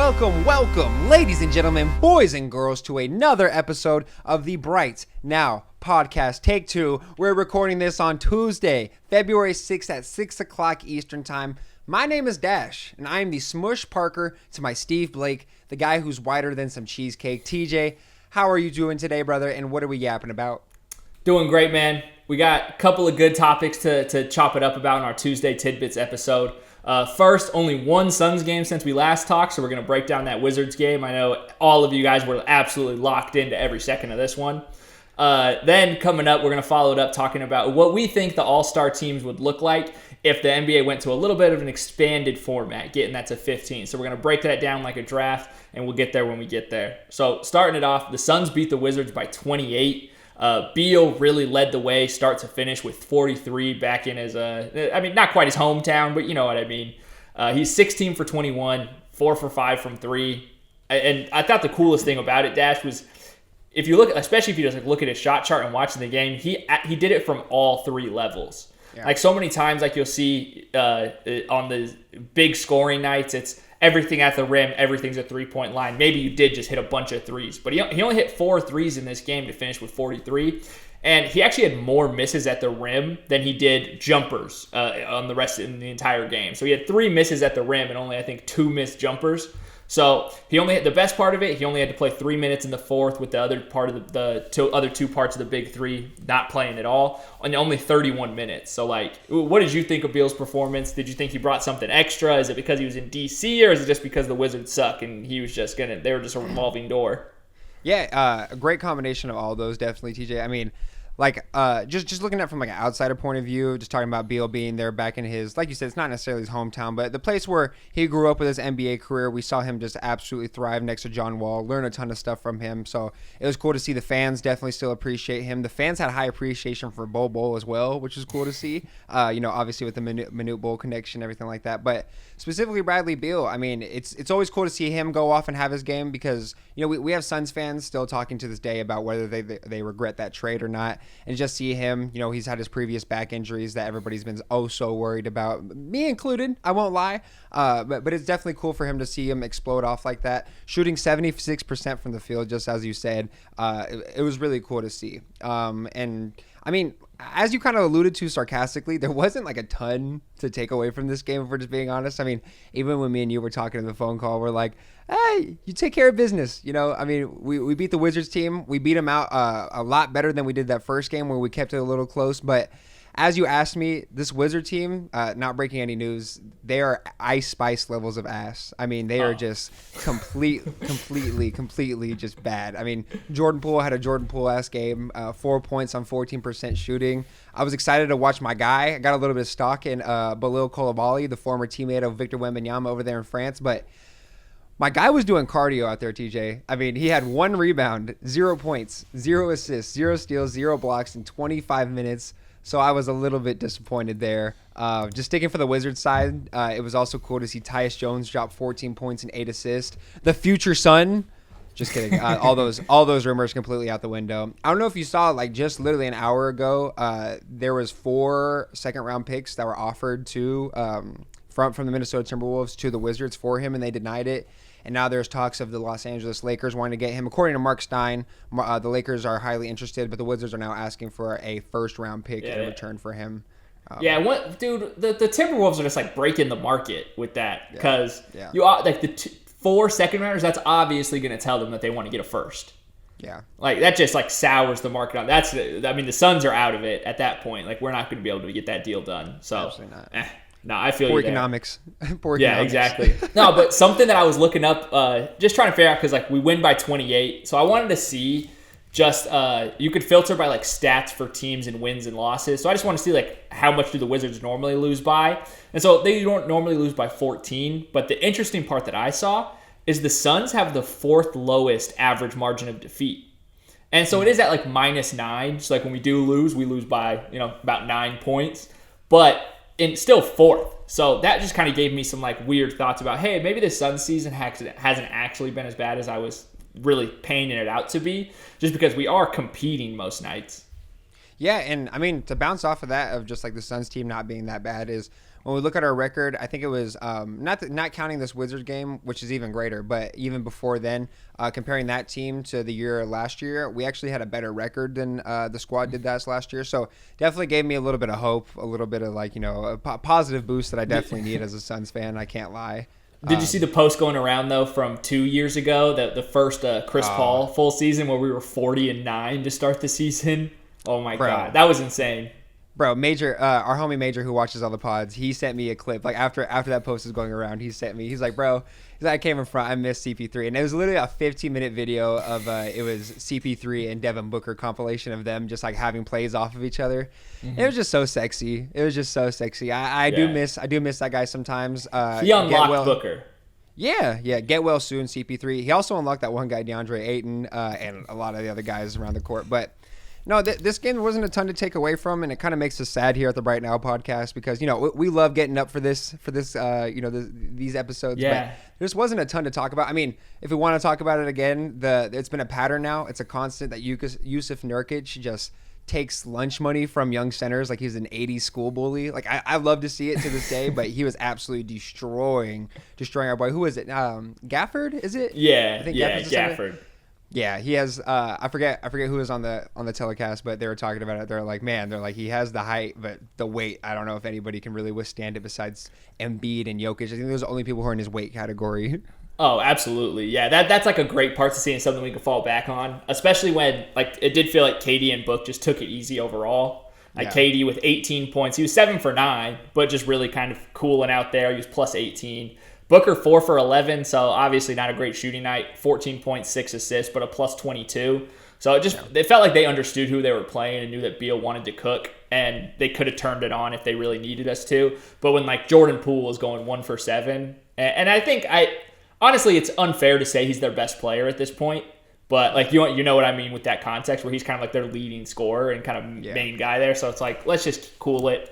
Welcome, ladies and gentlemen, boys and girls, to another episode of the Bright Now Podcast. Take two. We're recording this on Tuesday, February 6th at 6 o'clock Eastern Time. My name is Dash, and I am the Smush Parker to my Steve Blake, the guy who's whiter than some cheesecake. TJ, how are you doing today, brother, and what are we yapping about? Doing great, man. We got a couple of good topics to chop it up about in our Tuesday Tidbits episode. First, only one Suns game since we last talked, so we're going to break down that Wizards game. I know all of you guys were absolutely locked into every second of this one. Then coming up, we're going to follow it up talking about what we think the all-star teams would look like if the NBA went to a little bit of an expanded format, getting that to 15. So we're going to break that down like a draft, and we'll get there when we get there. So starting it off, the Suns beat the Wizards by 28. Beal really led the way start to finish with 43 back in his, not quite his hometown, but you know what I mean. He's 16 for 21, 4 for 5 from 3. And I thought the coolest thing about it, Dash, was if you look, especially if you just look at his shot chart and watching the game, he did it from all three levels. Yeah. Like so many times, like you'll see on the big scoring nights, it's everything at the rim, everything's a three-point line. Maybe you did just hit a bunch of threes. But he only hit 4 threes in this game to finish with 43. And he actually had more misses at the rim than he did jumpers on the rest in the entire game. So he had 3 misses at the rim and only, I think, 2 missed jumpers. So he only hit the best part of it. He only had to play 3 minutes in the fourth with the other part of the other two parts of the big three not playing at all, and only 31 minutes. So, what did you think of Beal's performance? Did you think he brought something extra? Is it because he was in D.C. or is it just because the Wizards suck and he was just they were just a revolving door? Yeah, a great combination of all those, definitely, TJ. I mean, just looking at it from an outsider point of view, just talking about Beal being there back in his, like you said, it's not necessarily his hometown, but the place where he grew up with his NBA career. We saw him just absolutely thrive next to John Wall, learn a ton of stuff from him. So it was cool to see the fans definitely still appreciate him. The fans had high appreciation for Bol as well, which is cool to see. Obviously with the Minute Bol connection, everything like that. But specifically Bradley Beal, I mean, it's always cool to see him go off and have his game because, we have Suns fans still talking to this day about whether they regret that trade or not. And just see him, he's had his previous back injuries that everybody's been so worried about, me included, I won't lie. But it's definitely cool for him to see him explode off like that. Shooting 76% from the field, just as you said, it was really cool to see. And I mean, as you kind of alluded to sarcastically, there wasn't a ton to take away from this game, if we're just being honest. I mean, even when me and you were talking in the phone call, we're like, hey, you take care of business. I mean, we beat the Wizards team. We beat them out a lot better than we did that first game where we kept it a little close. But as you asked me, this Wizard team, not breaking any news, they are Ice Spice levels of ass. I mean, they are just completely just bad. I mean, Jordan Poole had a Jordan Poole-ass game, 4 points on 14% shooting. I was excited to watch my guy. I got a little bit of stock in Balil Coulibaly, the former teammate of Victor Wembanyama over there in France, but my guy was doing cardio out there, TJ. I mean, he had 1 rebound, 0 points, 0 assists, 0 steals, 0 blocks in 25 minutes. So I was a little bit disappointed there. Just sticking for the Wizards side, it was also cool to see Tyus Jones drop 14 points and 8 assists. The future son. Just kidding. All those rumors completely out the window. I don't know if you saw, just literally an hour ago, there was 4 second-round picks that were offered to from the Minnesota Timberwolves to the Wizards for him, and they denied it. And now there's talks of the Los Angeles Lakers wanting to get him. According to Mark Stein, the Lakers are highly interested, but the Wizards are now asking for a first-round pick in return for him. The Timberwolves are just breaking the market with that because you are the 4 second rounders. That's obviously going to tell them that they want to get a first. Yeah, that just sours the market on. The Suns are out of it at that point. We're not going to be able to get that deal done. So absolutely not. No, I feel Poor you economics. Poor economics. Exactly. No, but something that I was looking up, just trying to figure out, because we win by 28. So I wanted to see you could filter by stats for teams and wins and losses. So I just want to see how much do the Wizards normally lose by. And so they don't normally lose by 14. But the interesting part that I saw is the Suns have the 4th lowest average margin of defeat. And so it is at -9. So when we do lose, we lose by, about 9 points. But still 4th. So that just kind of gave me some weird thoughts about, hey, maybe this Suns season hasn't actually been as bad as I was really painting it out to be, just because we are competing most nights. Yeah, and I mean, to bounce off of that, of just the Suns team not being that bad, is when we look at our record, I think it was not counting this Wizards game, which is even greater, but even before then, comparing that team to the year last year, we actually had a better record than the squad did that last year. So definitely gave me a little bit of hope, a little bit of a positive boost that I definitely need as a Suns fan. I can't lie. Did you see the post going around though from 2 years ago, the first Chris Paul full season where we were 40-9 to start the season? Oh my God, that was insane. Bro, Major, our homie Major, who watches all the pods, he sent me a clip. Like after that post was going around, he's like, bro, I came in front, I missed CP3, and it was literally a 15-minute video of it was CP3 and Devin Booker compilation of them just like having plays off of each other. Mm-hmm. It was just so sexy. I do miss that guy sometimes. He unlocked Booker. Yeah, get well soon, CP3. He also unlocked that one guy, DeAndre Ayton, and a lot of the other guys around the court, but. No, this game wasn't a ton to take away from, and it kind of makes us sad here at the Bright Now podcast because we love getting up for this these episodes. Yeah. But there just wasn't a ton to talk about. I mean, if we want to talk about it again, it's been a pattern now. It's a constant that Yusuf Nurkic just takes lunch money from young centers like he's an 80s school bully. Like I love to see it to this day, but he was absolutely destroying our boy. Who is it? Gafford? Is it? Yeah, I think Gafford. Yeah, he has. I forget who was on the telecast, but they were talking about it. They're like, he has the height, but the weight. I don't know if anybody can really withstand it besides Embiid and Jokic. I think those are the only people who are in his weight category. Oh, absolutely. Yeah, that's like a great part to see and something we can fall back on, especially when like it did feel like KD and Book just took it easy overall. Like KD with 18 points, he was 7 for 9, but just really kind of cooling out there. He was plus 18. Booker 4 for 11, so obviously not a great shooting night. 14.6 assists, but a plus 22. So it felt like they understood who they were playing and knew that Beal wanted to cook, and they could have turned it on if they really needed us to. But when like Jordan Poole was going 1 for 7, and I think honestly it's unfair to say he's their best player at this point. But like you know what I mean with that context where he's kind of like their leading scorer and kind of main guy there. So it's like let's just cool it.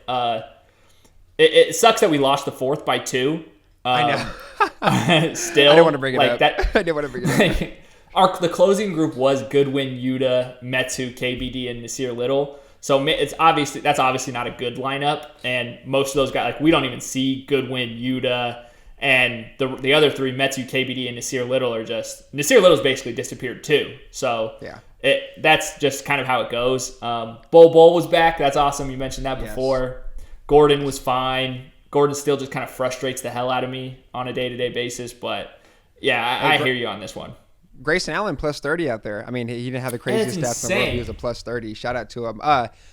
It sucks that we lost the fourth by 2. I know. Still, I didn't want to bring it up. I didn't want to bring it up. The closing group was Goodwin, Yuta, Metsu, KBD, and Nasir Little. So that's obviously not a good lineup. And most of those guys, like we don't even see Goodwin, Yuta, and the other 3, Metsu, KBD, and Nasir Little Nasir Little's basically disappeared too. So that's just kind of how it goes. Bol was back. That's awesome. You mentioned that before. Yes. Gordon was fine. Gordon still just kind of frustrates the hell out of me on a day-to-day basis. But, yeah, I hear you on this one. Grayson Allen plus 30 out there. I mean, he didn't have the craziest stats in the world. He was a plus 30. Shout out to him.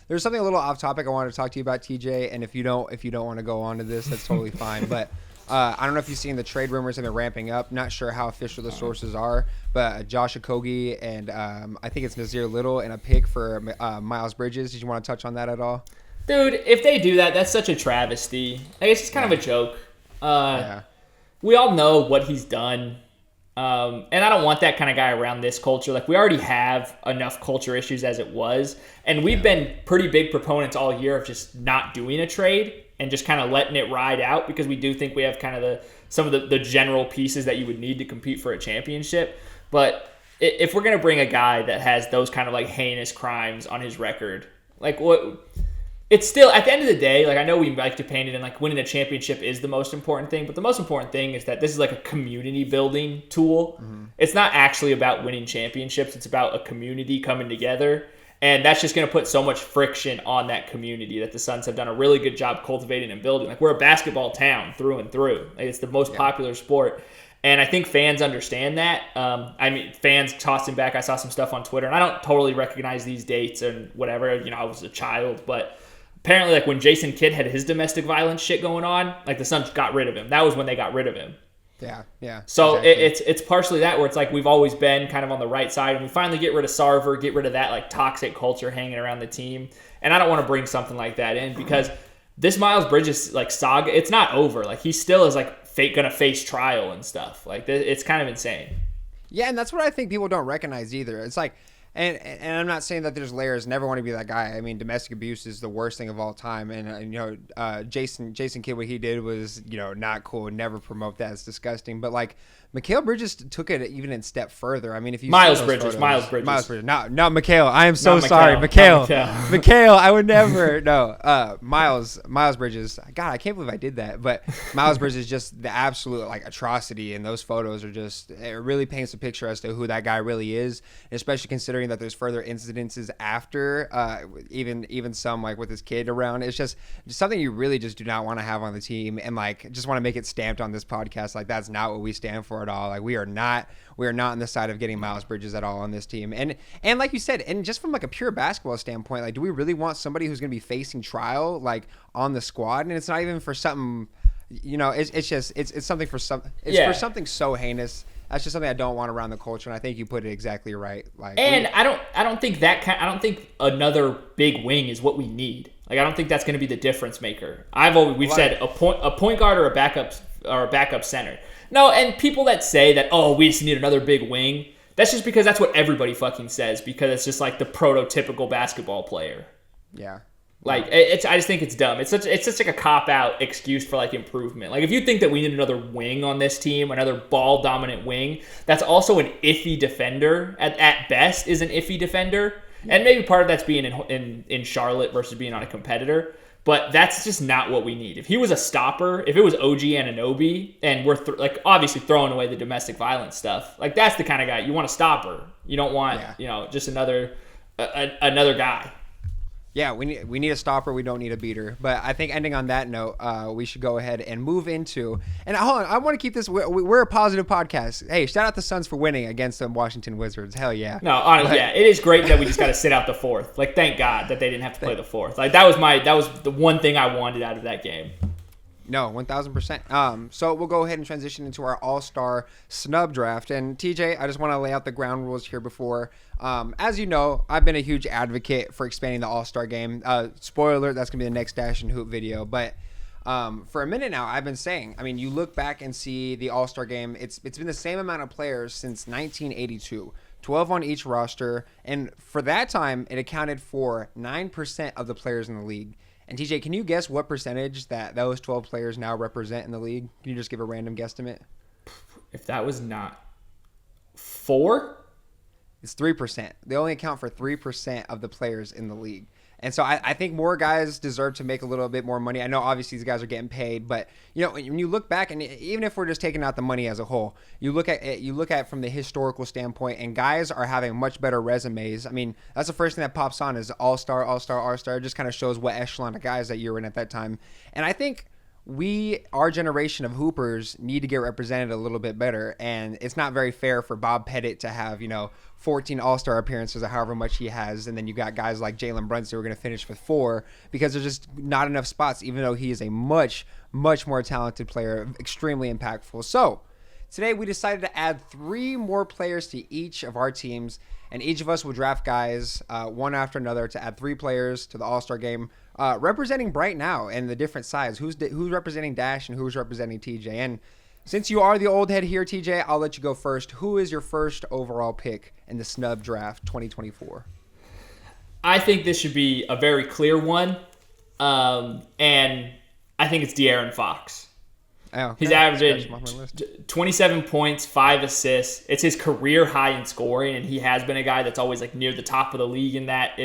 There's something a little off topic I wanted to talk to you about, TJ. And if you don't want to go on to this, that's totally fine. But I don't know if you've seen the trade rumors have been ramping up. Not sure how official the sources are. But Josh Okogie and I think it's Nasir Little and a pick for Miles Bridges. Did you want to touch on that at all? Dude, if they do that, that's such a travesty. I guess it's kind of a joke. We all know what he's done. And I don't want that kind of guy around this culture. Like, we already have enough culture issues as it was. And we've been pretty big proponents all year of just not doing a trade and just kind of letting it ride out because we do think we have kind of some of the general pieces that you would need to compete for a championship. But if we're going to bring a guy that has those kind of like heinous crimes on his record, like what... It's still, at the end of the day, like I know we like to paint it in like winning a championship is the most important thing, but the most important thing is that this is like a community building tool. Mm-hmm. It's not actually about winning championships. It's about a community coming together. And that's just going to put so much friction on that community that the Suns have done a really good job cultivating and building. Like we're a basketball town through and through. Like, it's the most popular sport. And I think fans understand that. I mean, fans tossing back. I saw some stuff on Twitter, and I don't totally recognize these dates and whatever. I was a child, but... Apparently, like when Jason Kidd had his domestic violence shit going on, like the Suns got rid of him. That was when they got rid of him. Yeah. So exactly. It's partially that where it's like we've always been kind of on the right side, and we finally get rid of Sarver, get rid of that like toxic culture hanging around the team. And I don't want to bring something like that in because this Miles Bridges like saga, it's not over. Like he still is like gonna face trial and stuff. Like it's kind of insane. Yeah, and that's what I think people don't recognize either. It's like And I'm not saying that there's layers. Never want to be that guy. I mean, domestic abuse is the worst thing of all time. And Jason Kidd, what he did was not cool. Never promote that. It's disgusting. But like Mikal Bridges took it even a step further. I mean, if you Miles see Bridges, photos, Miles Bridges. No, Mikal. I am so Not sorry, Mikal. Mikal. I would never. No, Miles Bridges. God, I can't believe I did that. But Miles Bridges is just the absolute like atrocity, and those photos are just, it really paints a picture as to who that guy really is, especially considering that there's further incidences after, even some like with his kid around. It's just something you really just do not want to have on the team, and like just want to make it stamped on this podcast. Like that's not what we stand for at all. Like we are not on the side of getting Miles Bridges at all on this team. And like you said, and just from like a pure basketball standpoint, like do we really want somebody who's going to be facing trial like on the squad? And it's not even for something, it's something for some, for something so heinous. That's just something I don't want around the culture, and I think you put it exactly right. Like, and I don't think another big wing is what we need. Like, I don't think that's going to be the difference maker. We've said a point guard or a backup center. No, and people that say that, oh, we just need another big wing, that's just because that's what everybody fucking says, because it's just like the prototypical basketball player. Yeah. Like, I just think it's dumb. It's such like a cop-out excuse for, like, improvement. Like, if you think that we need another wing on this team, another ball-dominant wing, that's also an iffy defender. At best, is an iffy defender. And maybe part of that's being in Charlotte versus being on a competitor. But that's just not what we need. If he was a stopper, if it was OG Anunoby, and we're obviously throwing away the domestic violence stuff, like, that's the kind of guy. You want a stopper. You don't want, just another guy. Yeah, we need a stopper. We don't need a beater. But I think ending on that note, we should go ahead and move into. And hold on, I want to keep this. We're a positive podcast. Hey, shout out the Suns for winning against the Washington Wizards. Hell yeah. No, honestly, yeah, it is great that we just got to sit out the fourth. Like, thank God that they didn't have to play the fourth. Like, that was the one thing I wanted out of that game. No, 1,000%. So we'll go ahead and transition into our All-Star snub draft. And TJ, I just want to lay out the ground rules here before. As you know, I've been a huge advocate for expanding the All-Star game. Spoiler alert, that's going to be the next Dash and Hoop video. But for a minute now, I've been saying, I mean, you look back and see the All-Star game. It's been the same amount of players since 1982. 12 on each roster. And for that time, it accounted for 9% of the players in the league. And TJ, can you guess what percentage that those 12 players now represent in the league? Can you just give a random guesstimate? If that was not 4? It's 3%. They only account for 3% of the players in the league. And so I think more guys deserve to make a little bit more money. I know obviously these guys are getting paid, but when you look back, and even if we're just taking out the money as a whole, you look at it from the historical standpoint, and guys are having much better resumes. I mean, that's the first thing that pops on is All-Star. It just kind of shows what echelon of guys that you were in at that time. And I think our generation of hoopers need to get represented a little bit better, and it's not very fair for Bob Pettit to have 14 All-Star appearances or however much he has, and then you got guys like Jalen Brunson who are going to finish with 4 because there's just not enough spots, even though he is a much, much more talented player, extremely impactful. So today we decided to add 3 more players to each of our teams, and each of us will draft guys one after another to add 3 players to the All-Star game, representing Bright now and the different sides. Who's representing Dash and who's representing TJ? And since you are the old head here, TJ, I'll let you go first. Who is your first overall pick in the Snub Draft 2024? I think this should be a very clear one, and I think it's DeAron Fox. Oh, he's averaging 27 points, 5 assists. It's his career high in scoring, and he has been a guy that's always like near the top of the league in that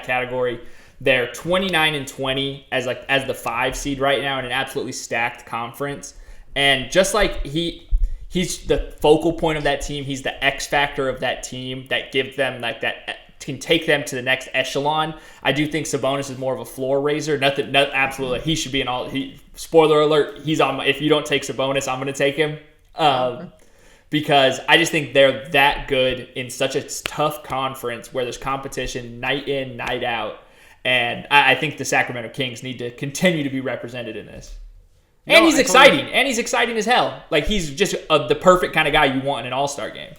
category. They're 29-20 as the 5 seed right now in an absolutely stacked conference. And just like he's the focal point of that team, he's the X factor of that team that gives them like that, can take them to the next echelon. I do think Sabonis is more of a floor raiser. Absolutely, he should be an all. Spoiler alert, he's on. If you don't take Sabonis, I'm going to take him because I just think they're that good in such a tough conference where there's competition night in, night out, and I think the Sacramento Kings need to continue to be represented in this. And he's exciting. And he's exciting as hell. Like, he's just the perfect kind of guy you want in an all-star game.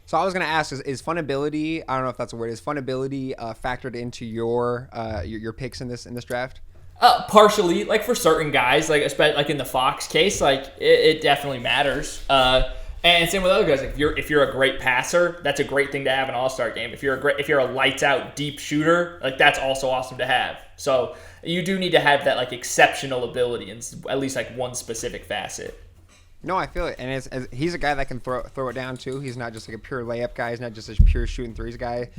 So I was going to ask, is funability, I don't know if that's a word, is funability factored into your picks in this draft? Partially. Like, for certain guys, like especially like in the Fox case, like, it definitely matters. And same with other guys. Like if you're a great passer, that's a great thing to have in an All-Star game. If you're a lights out deep shooter, like that's also awesome to have. So you do need to have that like exceptional ability in at least like one specific facet. No, I feel it, and he's a guy that can throw it down too. He's not just like a pure layup guy. He's not just a pure shooting threes guy.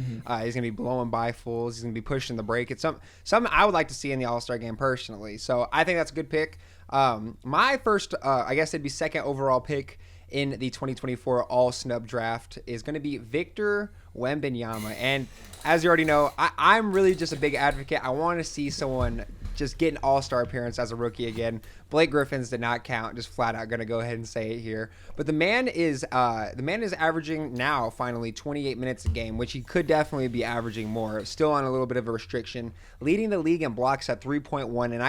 He's gonna be blowing by fools. He's gonna be pushing the break. It's something I would like to see in the All-Star game personally. So I think that's a good pick. My first, I guess it'd be second overall pick in the 2024 All Snub draft is going to be Victor Wembanyama. And as you already know, I'm really just a big advocate. I want to see someone just get an All-Star appearance as a rookie again. Blake Griffin's did not count. Just flat out going to go ahead and say it here. But the man is averaging now finally 28 minutes a game, which he could definitely be averaging more. Still on a little bit of a restriction, leading the league in blocks at 3.1. And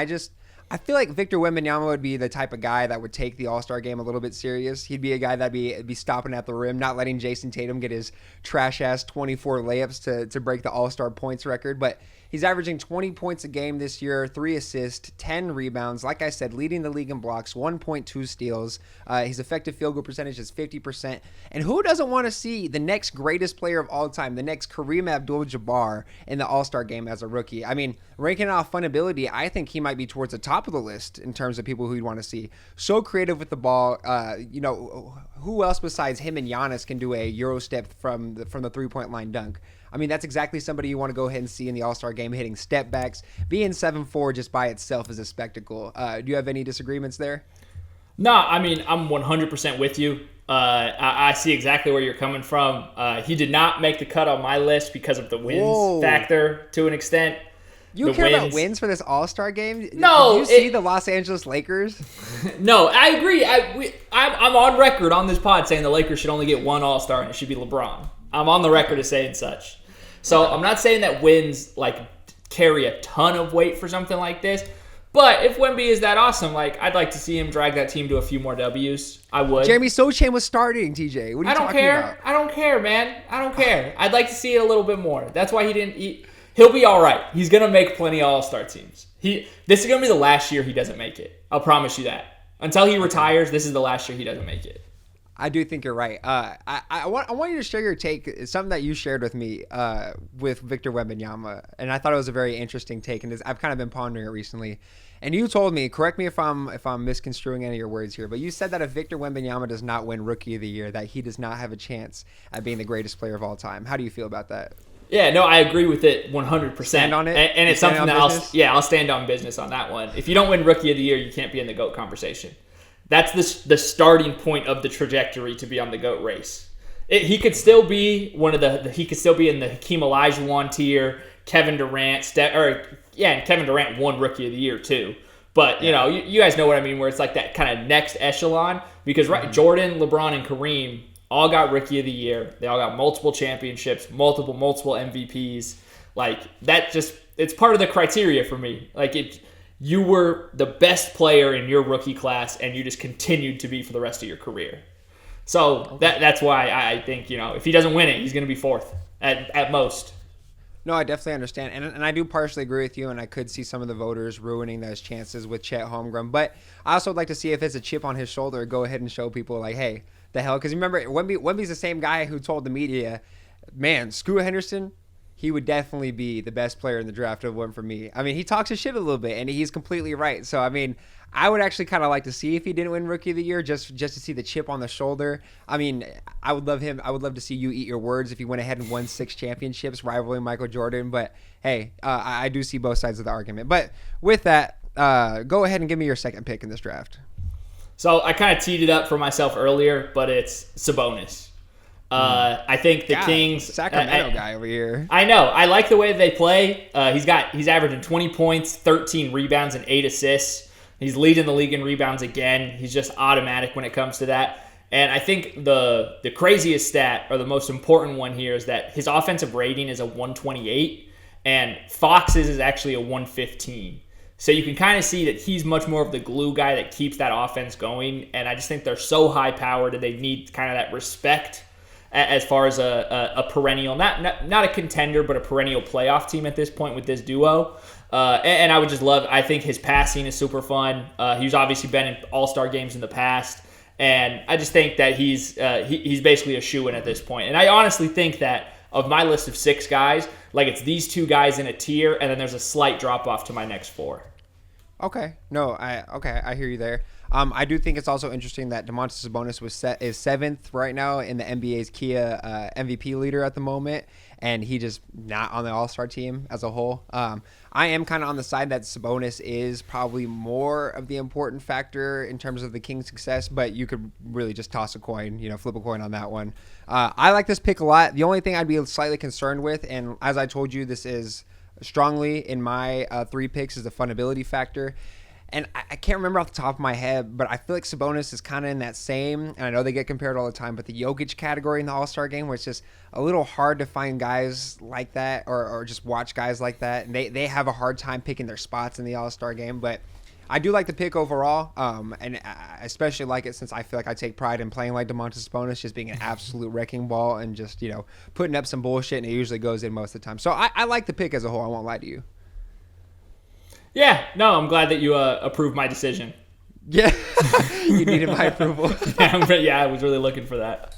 I feel like Victor Wembanyama would be the type of guy that would take the All-Star game a little bit serious. He'd be a guy that'd be stopping at the rim, not letting Jason Tatum get his trash-ass 24 layups to break the All-Star points record. But he's averaging 20 points a game this year, 3 assists, 10 rebounds. Like I said, leading the league in blocks, 1.2 steals. His effective field goal percentage is 50%. And who doesn't want to see the next greatest player of all time, the next Kareem Abdul-Jabbar in the All-Star game as a rookie? I mean, ranking off fun ability, I think he might be towards the top of the list in terms of people who you'd want to see. So creative with the ball. Who else besides him and Giannis can do a Euro step from the 3-point line dunk? I mean, that's exactly somebody you want to go ahead and see in the All-Star game, hitting step backs. Being 7'4" just by itself is a spectacle. Do you have any disagreements there? No, I mean, I'm 100% with you. I see exactly where you're coming from. He did not make the cut on my list because of the wins factor to an extent. You care about wins for this All-Star game? No. Did you see the Los Angeles Lakers? No, I agree. I'm on record on this pod saying the Lakers should only get one All-Star and it should be LeBron. I'm on the record as saying such. So I'm not saying that wins like carry a ton of weight for something like this. But if Wemby is that awesome, like I'd like to see him drag that team to a few more W's. I would. Jeremy Sochan was starting, TJ. What are you talking about? I don't care, man. I don't care. I'd like to see it a little bit more. That's why he'll be all right. He's going to make plenty of All-Star teams. This is going to be the last year he doesn't make it. I'll promise you that. Until he retires, this is the last year he doesn't make it. I do think you're right. I want you to share your take. It's something that you shared with me with Victor Wembanyama, and I thought it was a very interesting take, and I've kind of been pondering it recently. And you told me, correct me if I'm misconstruing any of your words here, but you said that if Victor Wembanyama does not win Rookie of the Year, that he does not have a chance at being the greatest player of all time. How do you feel about that? Yeah, no, I agree with it 100%. Stand on it? And it's something that I'll stand on business on that one. If you don't win Rookie of the Year, you can't be in the GOAT conversation. That's the starting point of the trajectory to be on the GOAT race. He could still be he could still be in the Hakeem Olajuwon tier, Kevin Durant, and Kevin Durant won Rookie of the Year too. But you guys know what I mean, where it's like that kind of next echelon because Jordan, LeBron, and Kareem all got Rookie of the Year. They all got multiple championships, multiple MVPs. Like that it's part of the criteria for me. Like you were the best player in your rookie class, and you just continued to be for the rest of your career. So that's why I think, if he doesn't win it, he's going to be fourth at most. No, I definitely understand. And I do partially agree with you, and I could see some of the voters ruining those chances with Chet Holmgren. But I also would like to see if it's a chip on his shoulder, go ahead and show people, like, hey, the hell? Because remember, Wemby's the same guy who told the media, man, screw Henderson. He would definitely be the best player in the draft if it weren't for me. I mean, he talks his shit a little bit, and he's completely right. So, I mean, I would actually kind of like to see if he didn't win Rookie of the Year, just to see the chip on the shoulder. I mean, I would love to see you eat your words if he went ahead and won 6 championships, rivaling Michael Jordan. But, hey, I do see both sides of the argument. But with that, go ahead and give me your second pick in this draft. So, I kind of teed it up for myself earlier, but it's Sabonis. I think the Kings Sacramento guy over here. I know. I like the way they play. He's averaging 20 points, 13 rebounds, and 8 assists. He's leading the league in rebounds again. He's just automatic when it comes to that. And I think the craziest stat, or the most important one here, is that his offensive rating is a 128, and Fox's is actually a 115. So you can kind of see that he's much more of the glue guy that keeps that offense going. And I just think they're so high-powered that they need kind of that respect as far as a perennial, not a contender, but a perennial playoff team at this point with this duo. And I would just I think his passing is super fun. He's obviously been in all-star games in the past. And I just think that he's basically a shoo-in at this point. And I honestly think that of my list of 6 guys, like it's these 2 guys in a tier, and then there's a slight drop-off to my next 4. Okay. No, I hear you there. I do think it's also interesting that Domantas Sabonis is 7th right now in the NBA's Kia MVP leader at the moment, and he just not on the All-Star team as a whole. I am kind of on the side that Sabonis is probably more of the important factor in terms of the Kings' success, but you could really just toss a coin, flip a coin on that one. I like this pick a lot. The only thing I'd be slightly concerned with, and as I told you, this is strongly in my 3 picks, is the fundability factor. And I can't remember off the top of my head, but I feel like Sabonis is kind of in that same, and I know they get compared all the time, but the Jokic category in the All-Star game, where it's just a little hard to find guys like that or just watch guys like that. And they have a hard time picking their spots in the All-Star game. But I do like the pick overall, and I especially like it since I feel like I take pride in playing like Domantas Sabonis, just being an absolute wrecking ball and just, putting up some bullshit, and it usually goes in most of the time. So I like the pick as a whole. I won't lie to you. Yeah, no, I'm glad that you approved my decision. Yeah, you needed my approval. Yeah, I was really looking for that.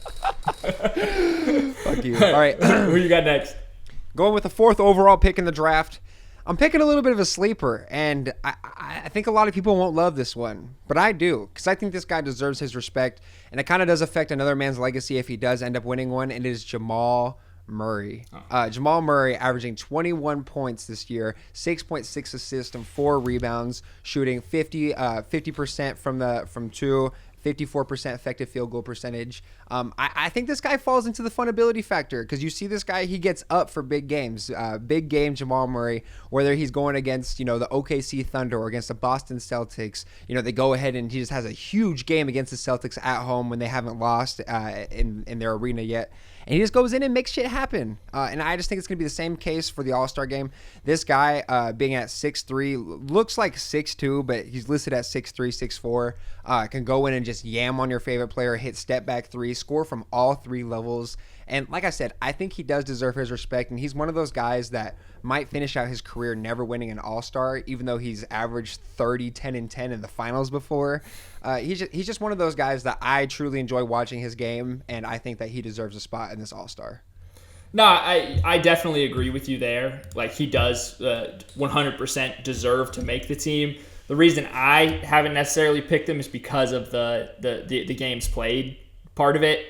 Fuck you. All right. Who you got next? Going with the 4th overall pick in the draft. I'm picking a little bit of a sleeper, and I think a lot of people won't love this one, but I do, because I think this guy deserves his respect, and it kind of does affect another man's legacy if he does end up winning one, and it is Jamal Murray. Jamal Murray averaging 21 points this year, 6.6 assists and 4 rebounds, shooting 50% from 2, 54% effective field goal percentage. I think this guy falls into the funability factor, because you see this guy, he gets up for big games. Big game Jamal Murray, whether he's going against, the OKC Thunder or against the Boston Celtics, they go ahead and he just has a huge game against the Celtics at home when they haven't lost in their arena yet. And he just goes in and makes shit happen. And I just think it's going to be the same case for the All-Star game. This guy, being at 6'3", looks like 6'2", but he's listed at 6'3", 6'4", can go in and just yam on your favorite player, hit step-back 3, score from all 3 levels. And like I said, I think he does deserve his respect, and he's one of those guys that might finish out his career never winning an All-Star, even though he's averaged 30, 10, and 10 in the finals before. He's just one of those guys that I truly enjoy watching his game, and I think that he deserves a spot in this All-Star. No, I definitely agree with you there. Like, he does 100% deserve to make the team. The reason I haven't necessarily picked him is because of the games played part of it.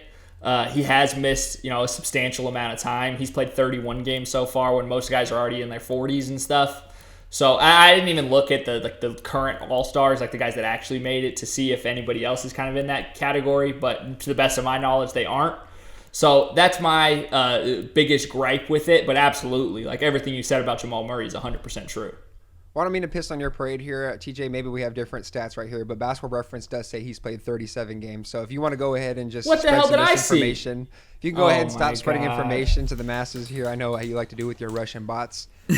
He has missed, a substantial amount of time. He's played 31 games so far when most guys are already in their 40s and stuff. So I didn't even look at the current All-Stars, like the guys that actually made it, to see if anybody else is kind of in that category. But to the best of my knowledge, they aren't. So that's my biggest gripe with it. But absolutely, like everything you said about Jamal Murray is 100% true. Well, I don't mean to piss on your parade here, TJ. Maybe we have different stats right here, but Basketball Reference does say he's played 37 games. So if you want to go ahead and just what the hell did I see? If you can go ahead and stop spreading information to the masses here, I know how you like to do with your Russian bots. We're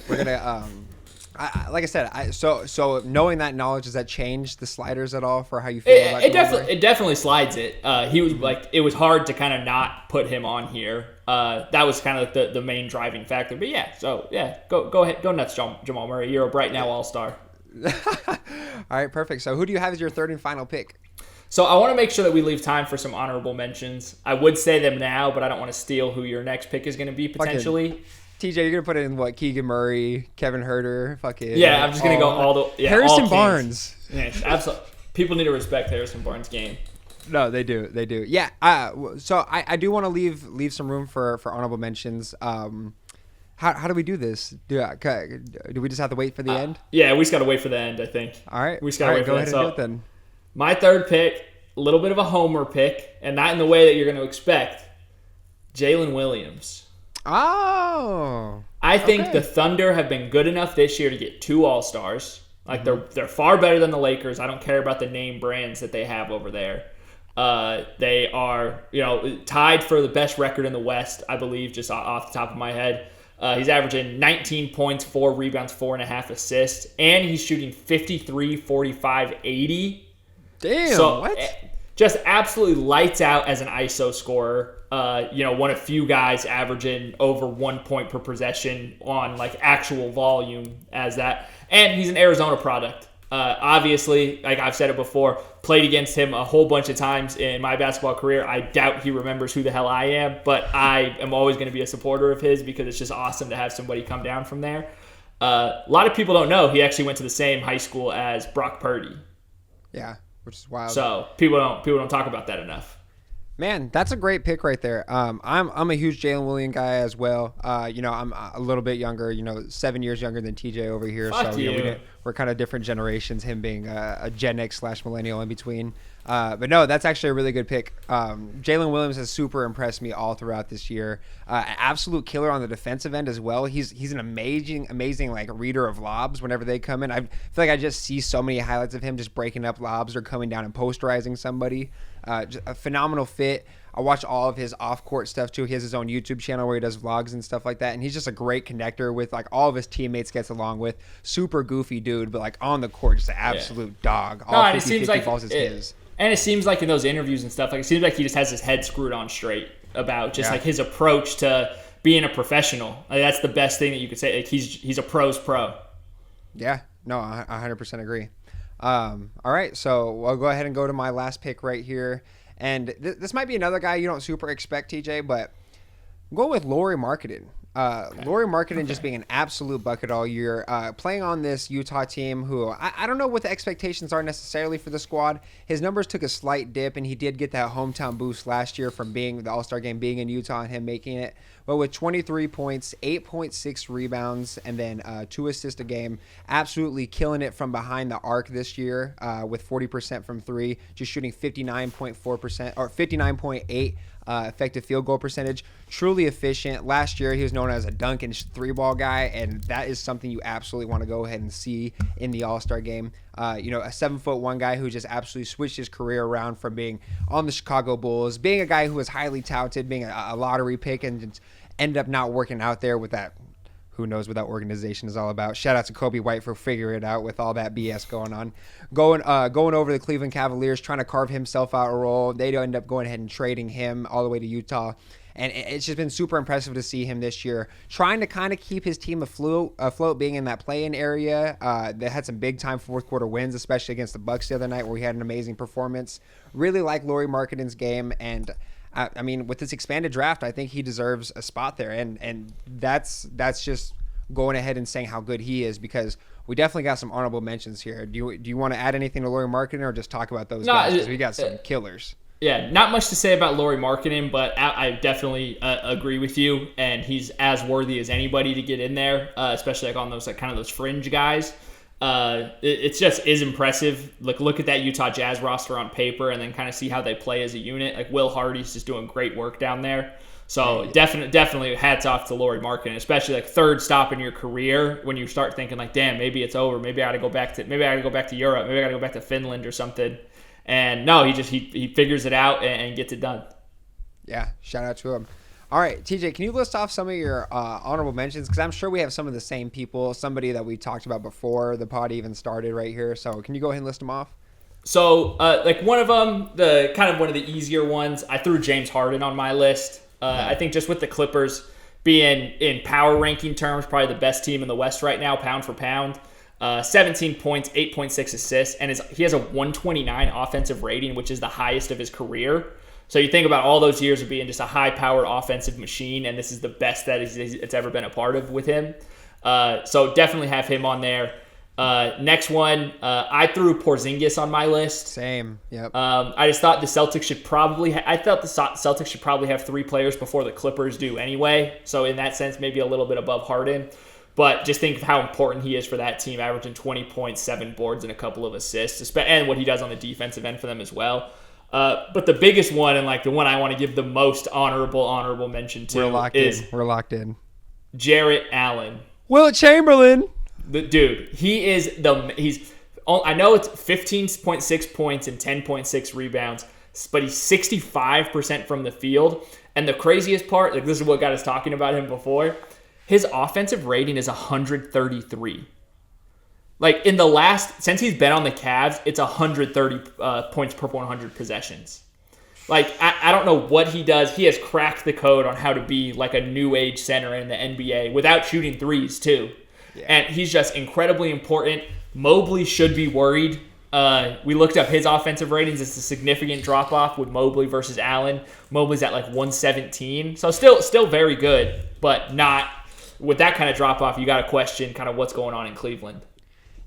gonna, like I said, so knowing that knowledge, does that change the sliders at all for how you feel about it definitely slides it. He was it was hard to kind of not put him on here. That was kind of the main driving factor. But go ahead, go nuts, Jamal Murray. You're a right now All-Star. All right, perfect. So who do you have as your 3rd and final pick? So I want to make sure that we leave time for some honorable mentions. I would say them now, but I don't want to steal who your next pick is going to be potentially. TJ, you're going to put in what? Keegan Murray, Kevin Herter, fucking. Yeah, I'm just going to go all the. Yeah, Harrison all Barnes. Yeah, absolutely. People need to respect Harrison Barnes' game. No, they do. They do. Yeah. So I do want to leave some room for honorable mentions. How do we do this? Do we just have to wait for the end? Yeah, we just got to wait for the end, I think. All right. We just got to wait for go that. ahead and do it then. My 3rd pick, a little bit of a homer pick, and not in the way that you're going to expect. Jalen Williams. Oh. I think the Thunder have been good enough this year to get 2 All-Stars. Like, they're far better than the Lakers. I don't care about the name brands that they have over there. They are, tied for the best record in the West, I believe, just off the top of my head. He's averaging 19 points, 4 rebounds, 4.5 assists, and he's shooting 53, 45, 80. Damn, so, what? Just absolutely lights out as an ISO scorer. One of few guys averaging over 1 point per possession on like actual volume as that. And he's an Arizona product. Obviously, like I've said it before, played against him a whole bunch of times in my basketball career. I doubt he remembers who the hell I am, but I am always going to be a supporter of his because it's just awesome to have somebody come down from there. A lot of people don't know he actually went to the same high school as Brock Purdy. Yeah, which is wild. So people don't talk about that enough. Man, that's a great pick right there. I'm a huge Jalen Williams guy as well. I'm a little bit younger, 7 years younger than TJ over here. Fuck so you. We're kind of different generations, him being a Gen X / millennial in between. But no, that's actually a really good pick. Jalen Williams has super impressed me all throughout this year. Absolute killer on the defensive end as well. He's an amazing like reader of lobs whenever they come in. I feel like I just see so many highlights of him just breaking up lobs or coming down and posterizing somebody. Just a phenomenal fit. I watch all of his off-court stuff too. He has his own YouTube channel where he does vlogs and stuff like that, and he's just a great connector with like all of his teammates. Gets along with super goofy dude, but like on the court, just an absolute dog. All 50, it seems 50 like balls is his. And it seems like in those interviews and stuff, like it seems like he just has his head screwed on straight about just like his approach to being a professional. Like, that's the best thing that you could say. Like he's a pro's pro. Yeah, no, I 100% agree. All right, so I'll go ahead and go to my last pick right here. And this might be another guy you don't super expect, TJ, but go with Lauri Markkanen. Lauri Markkanen just being an absolute bucket all year, playing on this Utah team who I don't know what the expectations are necessarily for the squad. His numbers took a slight dip, and he did get that hometown boost last year from being the All-Star game, being in Utah, and him making it. But with 23 points, 8.6 rebounds, and then 2 assists a game, absolutely killing it from behind the arc this year with 40% from 3, just shooting 59.4% or 59.8 effective field goal percentage. Truly efficient. Last year, he was known as a dunk and 3-ball guy, and that is something you absolutely want to go ahead and see in the All-Star game. A 7'1" guy who just absolutely switched his career around from being on the Chicago Bulls, being a guy who was highly touted, being a lottery pick, and ended up not working out there with that. Who knows what that organization is all about. Shout out to Kobe White for figuring it out with all that BS going on. Going over to the Cleveland Cavaliers, trying to carve himself out a role. They end up going ahead and trading him all the way to Utah. And it's just been super impressive to see him this year, trying to kind of keep his team afloat, being in that play-in area. They had some big-time fourth-quarter wins, especially against the Bucks the other night, where he had an amazing performance. Really like Lauri Markkanen's game, and I mean, with this expanded draft, I think he deserves a spot there, and that's just going ahead and saying how good he is, because we definitely got some honorable mentions here. Do you want to add anything to Lauri Markkanen, or just talk about those guys? Because we got some killers. Yeah, not much to say about Lauri Markkanen, but I definitely agree with you, and he's as worthy as anybody to get in there, especially like on those like kind of those fringe guys. It's just is impressive. Look at that Utah Jazz roster on paper, and then kind of see how they play as a unit. Like Will Hardy's just doing great work down there. So definitely hats off to Lauri Markkanen, especially like third stop in your career when you start thinking like, damn, maybe it's over. Maybe I got to go back to Europe. Maybe I got to go back to Finland or something. And no, he figures it out and gets it done. Yeah, shout out to him. All right, TJ, can you list off some of your honorable mentions? Because I'm sure we have some of the same people, somebody that we talked about before the pod even started right here. So can you go ahead and list them off? So, like one of them, one of the easier ones, I threw James Harden on my list. I think just with the Clippers being in power ranking terms, probably the best team in the West right now, pound for pound. 17 points, 8.6 assists, and he has a 129 offensive rating, which is the highest of his career. So you think about all those years of being just a high-powered offensive machine, and this is the best that it's ever been a part of with him. So definitely have him on there. Next one, I threw Porzingis on my list. Same, yep. I just thought the Celtics should probably have 3 players before the Clippers do anyway. So in that sense, maybe a little bit above Harden. But just think of how important he is for that team, averaging 20 points, 7 boards, and a couple of assists, and what he does on the defensive end for them as well. But the biggest one, and like the one I want to give the most honorable mention to, We're locked in. Jarrett Allen. Will Chamberlain. The dude, I know it's 15.6 points and 10.6 rebounds, but he's 65% from the field. And the craziest part, like this is what got us talking about him before, his offensive rating is 133. Like since he's been on the Cavs, it's 130 points per 100 possessions. Like, I don't know what he does. He has cracked the code on how to be like a new age center in the NBA without shooting threes too. Yeah. And he's just incredibly important. Mobley should be worried. We looked up his offensive ratings. It's a significant drop off with Mobley versus Allen. Mobley's at like 117, so still very good, but not with that kind of drop off. You got to question kind of what's going on in Cleveland.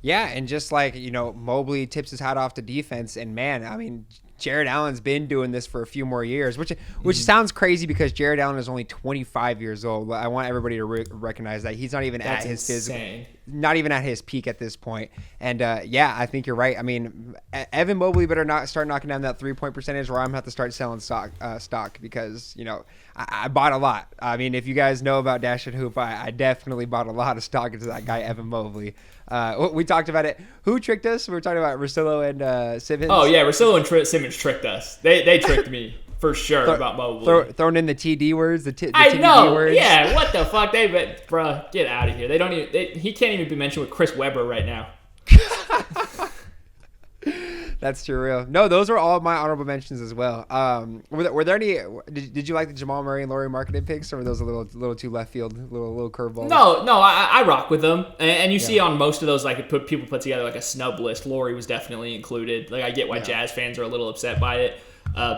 Yeah, and just like, Mobley tips his hat off to defense, and man, I mean, Jared Allen's been doing this for a few more years, which sounds crazy because Jared Allen is only 25 years old. I want everybody to recognize that he's not even at his physical, not even at his peak at this point. And yeah, I think you're right. I mean, Evan Mobley better not start knocking down that 3-point percentage, or I'm gonna have to start selling stock because I bought a lot. I mean, if you guys know about Dash and Hoop, I definitely bought a lot of stock into that guy Evan Mobley. We talked about it. Who tricked us? We were talking about Russillo and Simmons. Oh yeah, Russillo and Simmons tricked us. They tricked me for sure about Mobley. Throwing in the TD words, the I TD know. words. Yeah, what the fuck? Bruh, get out of here. They don't even. He can't even be mentioned with Chris Webber right now. That's too real. No, those are all my honorable mentions as well. Were there any? Did you like the Jamal Murray and Lauri Markkanen picks, or were those a little too left field, little curveball? No, I rock with them, and you see on most of those, like people put together like a snub list. Lauri was definitely included. Like I get why Jazz fans are a little upset by it.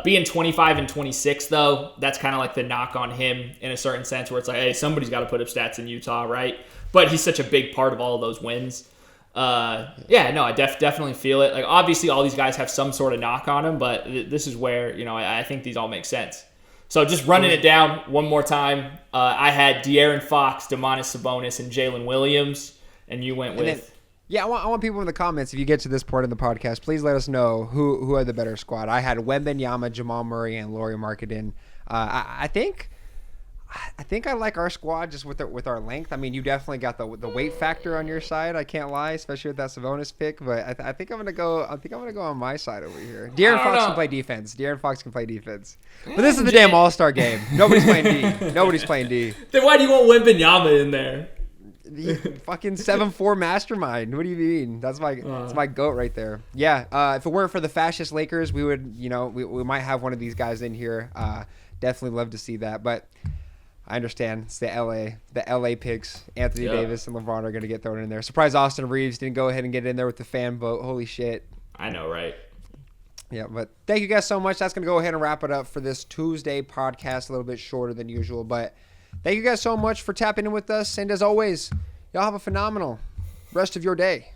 Being 25 and 26 though, that's kind of like the knock on him in a certain sense, where it's like, hey, somebody's got to put up stats in Utah, right? But he's such a big part of all of those wins. I definitely feel it. Like obviously all these guys have some sort of knock on them, but this is where, I think these all make sense. So just running it down one more time. I had De'Aaron Fox, Domantas Sabonis, and Jalen Williams, and you went with... I want people in the comments, if you get to this part of the podcast, please let us know who had the better squad. I had Wembanyama, Jamal Murray, and Lauri Markkanen. I think I like our squad just with our length. I mean, you definitely got the weight factor on your side. I can't lie, especially with that Sabonis pick. But I think I'm gonna go on my side over here. De'Aaron Fox can play defense. But this is the damn All-Star game. Nobody's playing D. Then why do you want Wembanyama in there? The fucking 7-4 mastermind. What do you mean? That's my goat right there. Yeah. If it weren't for the fascist Lakers, we would we might have one of these guys in here. Definitely love to see that, but. I understand. It's the LA picks. Anthony Davis and LeBron are going to get thrown in there. Surprised Austin Reeves didn't go ahead and get in there with the fan vote. Holy shit. I know, right? Yeah, but thank you guys so much. That's going to go ahead and wrap it up for this Tuesday podcast. A little bit shorter than usual, but thank you guys so much for tapping in with us. And as always, y'all have a phenomenal rest of your day.